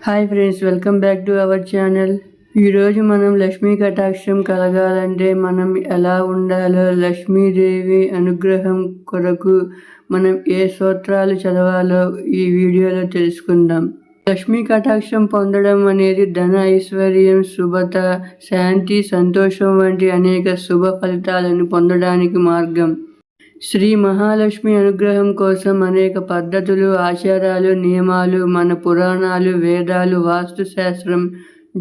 Hi friends, welcome back to our channel. ఈరోజు మనం లక్ష్మీ కటాక్షం కలగాలంటే మనం ఎలా ఉండాలో, లక్ష్మీదేవి అనుగ్రహం కొరకు మనం ఏ స్తోత్రాలు చదవాలో ఈ వీడియోలో తెలుసుకుందాం. లక్ష్మీ కటాక్షం పొందడం అనేది ధన, ఐశ్వర్యం, శుభత, శాంతి, సంతోషం వంటి అనేక శుభ ఫలితాలను పొందడానికి మార్గం. శ్రీ మహాలక్ష్మి అనుగ్రహం కోసం అనేక పద్ధతులు, ఆచారాలు, నియమాలు మన పురాణాలు, వేదాలు, వాస్తుశాస్త్రం,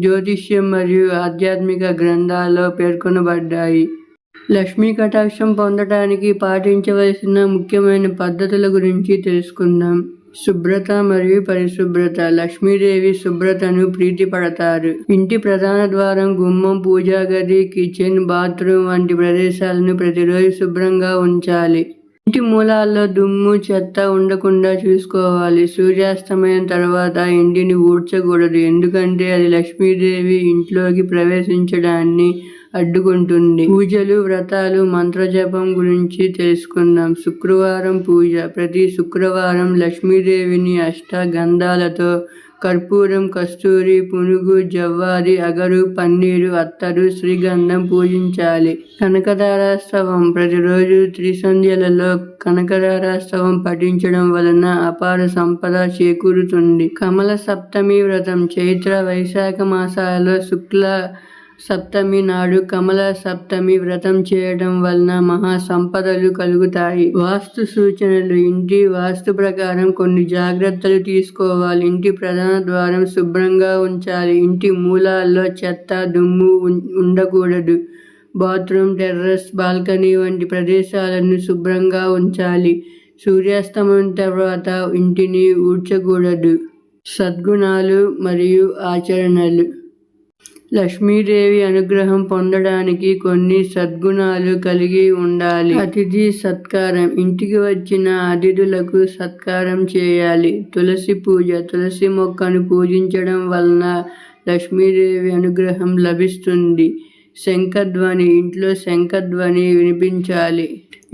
జ్యోతిష్యం మరియు ఆధ్యాత్మిక గ్రంథాల్లో పేర్కొనబడ్డాయి. లక్ష్మీ కటాక్షం పొందడానికి పాటించవలసిన ముఖ్యమైన పద్ధతుల గురించి తెలుసుకుందాం. శుభ్రత మరియు పరిశుభ్రత. లక్ష్మీదేవి శుభ్రతను ప్రీతిపడతారు. ఇంటి ప్రధాన ద్వారం, గుమ్మం, పూజా గది, కిచెన్, బాత్రూమ్ వంటి ప్రదేశాలను ప్రతిరోజు శుభ్రంగా ఉంచాలి. ఇంటి మూలాల్లో దుమ్ము, చెత్త ఉండకుండా చూసుకోవాలి. సూర్యాస్తమయం తర్వాత ఇంటిని ఊడ్చకూడదు, ఎందుకంటే అది లక్ష్మీదేవి ఇంట్లోకి ప్రవేశించడాన్ని అడ్డుకుంటుంది. పూజలు, వ్రతాలు, మంత్రజపం గురించి తెలుసుకుందాం. శుక్రవారం పూజ. ప్రతి శుక్రవారం లక్ష్మీదేవిని అష్టగంధాలతో, కర్పూరం, కస్తూరి, పునుగు, జవ్వాది, అగరు, పన్నీరు, అత్తరు, శ్రీగంధం పూజించాలి. కనకదారాస్తవం. ప్రతిరోజు త్రిసంధ్యలలో కనకదారాస్తవం పఠించడం వలన అపార సంపద చేకూరుతుంది. కమల సప్తమి వ్రతం. చైత్ర, వైశాఖ మాసాలలో శుక్ల సప్తమి నాడు కమల సప్తమి వ్రతం చేయడం వలన మహా సంపదలు కలుగుతాయి. వాస్తు సూచనలు. ఇంటి వాస్తు ప్రకారం కొన్ని జాగ్రత్తలు తీసుకోవాలి. ఇంటి ప్రధాన ద్వారం శుభ్రంగా ఉంచాలి. ఇంటి మూలాల్లో చెత్త, దుమ్ము ఉండకూడదు. బాత్రూమ్, టెర్రస్, బాల్కనీ వంటి ప్రదేశాలను శుభ్రంగా ఉంచాలి. సూర్యాస్తమయం తర్వాత ఇంటిని ఊడ్చకూడదు. సద్గుణాలు మరియు ఆచరణలు. లక్ష్మీదేవి అనుగ్రహం పొందడానికి కొన్ని సద్గుణాలు కలిగి ఉండాలి. అతిథి సత్కారం. ఇంటికి వచ్చిన అతిథులకు సత్కారం చేయాలి. తులసి పూజ. తులసి మొక్కను పూజించడం వలన లక్ష్మీదేవి అనుగ్రహం లభిస్తుంది. శంఖధ్వని. ఇంట్లో శంఖధ్వని వినిపించాలి.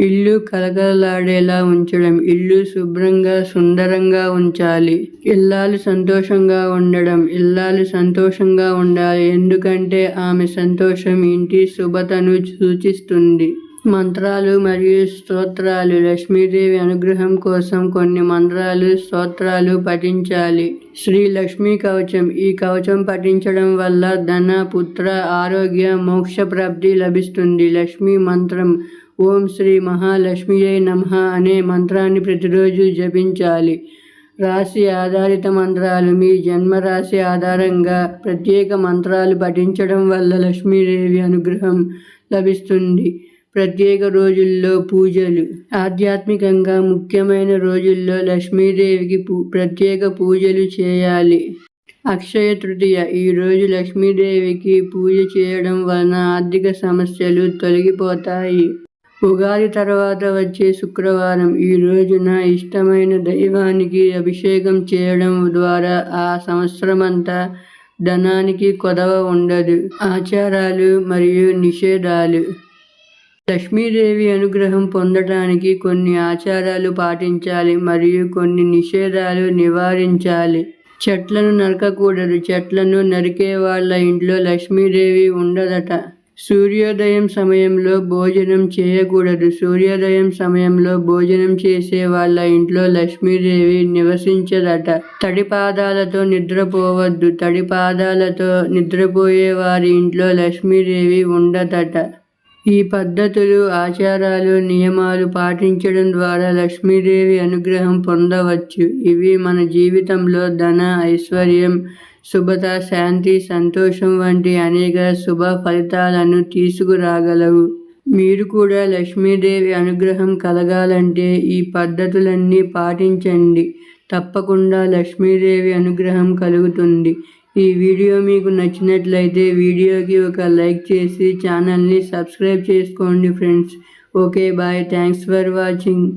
ఇల్లు కలకలలాడేలా ఉంచడం. ఇల్లు శుభ్రంగా, సుందరంగా ఉంచాలి. ఇల్లాలు సంతోషంగా ఉండడం. ఇల్లాలు సంతోషంగా ఉండాలి, ఎందుకంటే ఆమె సంతోషం ఇంటి శుభతను సూచిస్తుంది. మంత్రాలు మరియు స్తోత్రాలు. లక్ష్మీదేవి అనుగ్రహం కోసం కొన్ని మంత్రాలు, స్తోత్రాలు పఠించాలి. శ్రీ లక్ష్మీ కవచం. ఈ కవచం పఠించడం వల్ల ధన, పుత్ర, ఆరోగ్య, మోక్ష ప్రాప్తి లభిస్తుంది. లక్ష్మీ మంత్రం. ఓం శ్రీ మహాలక్ష్మియై నమః అనే మంత్రాన్ని ప్రతిరోజు జపించాలి. రాశి ఆధారిత మంత్రాలు. మీ జన్మరాశి ఆధారంగా ప్రత్యేక మంత్రాలు పఠించడం వల్ల లక్ష్మీదేవి అనుగ్రహం లభిస్తుంది. ప్రత్యేక రోజుల్లో పూజలు. ఆధ్యాత్మికంగా ముఖ్యమైన రోజుల్లో లక్ష్మీదేవికి ప్రత్యేక పూజలు చేయాలి. అక్షయ తృతీయ. ఈ రోజు లక్ష్మీదేవికి పూజ చేయడం వలన ఆర్థిక సమస్యలు తొలగిపోతాయి. ఉగాది తర్వాత వచ్చే శుక్రవారం. ఈ రోజున ఇష్టమైన దైవానికి అభిషేకం చేయడం ద్వారా ఆ సంవత్సరమంతా ధనానికి కొదవ ఉండదు. ఆచారాలు మరియు నిషేధాలు. లక్ష్మీదేవి అనుగ్రహం పొందడానికి కొన్ని ఆచారాలు పాటించాలి మరియు కొన్ని నిషేధాలు నివారించాలి. చెట్లను నరకకూడదు. చెట్లను నరికే వాళ్ళ ఇంట్లో లక్ష్మీదేవి ఉండదట. సూర్యోదయం సమయంలో భోజనం చేయకూడదు. సూర్యోదయం సమయంలో భోజనం చేసే వాళ్ళ ఇంట్లో లక్ష్మీదేవి నివసించదట. తడిపాదాలతో నిద్రపోవద్దు. తడిపాదాలతో నిద్రపోయే వారి ఇంట్లో లక్ష్మీదేవి ఉండదట. ఈ పద్ధతులు, ఆచారాలు, నియమాలు పాటించడం ద్వారా లక్ష్మీదేవి అనుగ్రహం పొందవచ్చు. ఇవి మన జీవితంలో ధన, ఐశ్వర్యం, శుభత, శాంతి, సంతోషం వంటి అనేక శుభ ఫలితాలను తీసుకురాగలవు. మీరు కూడా లక్ష్మీదేవి అనుగ్రహం కలగాలంటే ఈ పద్ధతులన్నీ పాటించండి. తప్పకుండా లక్ష్మీదేవి అనుగ్రహం కలుగుతుంది. ఈ వీడియో మీకు నచ్చినట్లయితే వీడియోకి ఒక లైక్ చేసి ఛానల్ని సబ్స్క్రైబ్ చేసుకోండి friends. Okay bye. Thanks for watching.